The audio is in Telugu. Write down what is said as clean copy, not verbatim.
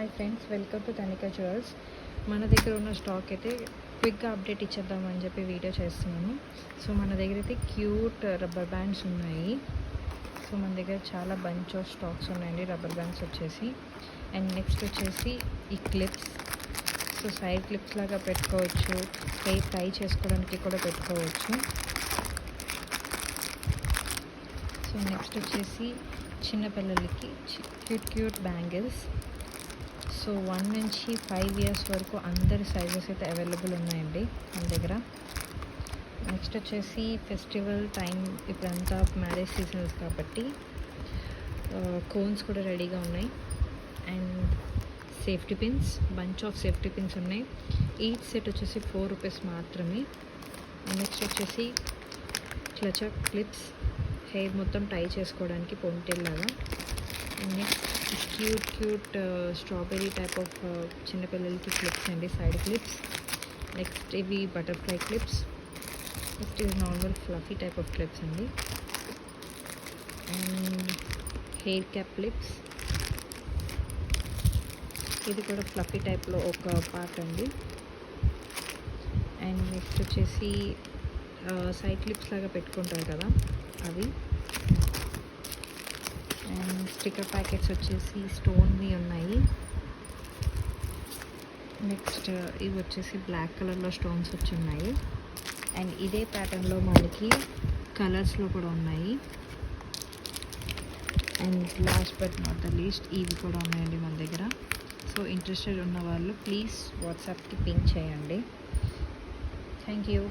Hi friends, welcome to Tanika jewels. మన దగ్గర ఉన్న స్టాక్ అయితే క్విక్గా అప్డేట్ ఇచ్చేద్దామని చెప్పి వీడియో చేస్తున్నాను. సో మన దగ్గర అయితే క్యూట్ రబ్బర్ బ్యాండ్స్ ఉన్నాయి. సో మన దగ్గర చాలా బంచ్ ఆఫ్ స్టాక్స్ ఉన్నాయండి రబ్బర్ బ్యాండ్స్ వచ్చేసి. అండ్ నెక్స్ట్ వచ్చేసి ఈ క్లిప్స్. సో సైడ్ క్లిప్స్ లాగా పెట్టుకోవచ్చు, హెయిర్ టై చేసుకోవడానికి కూడా పెట్టుకోవచ్చు. సో నెక్స్ట్ వచ్చేసి చిన్నపిల్లలకి క్యూట్ బ్యాంగిల్స్. సో 1 నుంచి 5 ఇయర్స్ వరకు అందరి సైజెస్ అయితే అవైలబుల్ ఉన్నాయండి మన దగ్గర. నెక్స్ట్ వచ్చేసి ఫెస్టివల్ టైం, ఇప్పుడంతా మ్యారేజ్ సీజన్స్ కాబట్టి కోన్స్ కూడా రెడీగా ఉన్నాయి. And safety pins, bunch of safety pins ఉన్నాయి. ఈచ్ సెట్ వచ్చేసి 4 రూపీస్ మాత్రమే. నెక్స్ట్ వచ్చేసి క్లచర్ క్లిప్స్, హెయిర్ మొత్తం టై చేసుకోవడానికి పొంటెల్ లాగా. Next cute strawberry type of చిన్నపిల్లలకి క్లిప్స్ అండి, సైడ్ క్లిప్స్. నెక్స్ట్ ఇవి బటర్ఫ్లై క్లిప్స్. నెక్స్ట్ ఇవి normal fluffy type of clips అండి. అండ్ హెయిర్ క్యాప్ క్లిప్స్, ఇది కూడా ఫ్లఫీ టైప్లో ఒక పార్ట్ అండి. అండ్ నెక్స్ట్ వచ్చేసి సైడ్ క్లిప్స్ లాగా పెట్టుకుంటారు కదా అవి. అండ్ స్టిక్కర్ ప్యాకెట్స్ వచ్చేసి స్టోన్వి ఉన్నాయి. నెక్స్ట్ ఇవి వచ్చేసి బ్లాక్ కలర్లో స్టోన్స్ వచ్చి ఉన్నాయి. అండ్ ఇదే ప్యాటర్న్లో మనకి కలర్స్లో కూడా ఉన్నాయి. And last but not the least ఇవి కూడా ఉన్నాయండి మన దగ్గర. సో ఇంట్రెస్టెడ్ ఉన్న వాళ్ళు ప్లీజ్ వాట్సాప్కి పింక్ చేయండి. Thank you.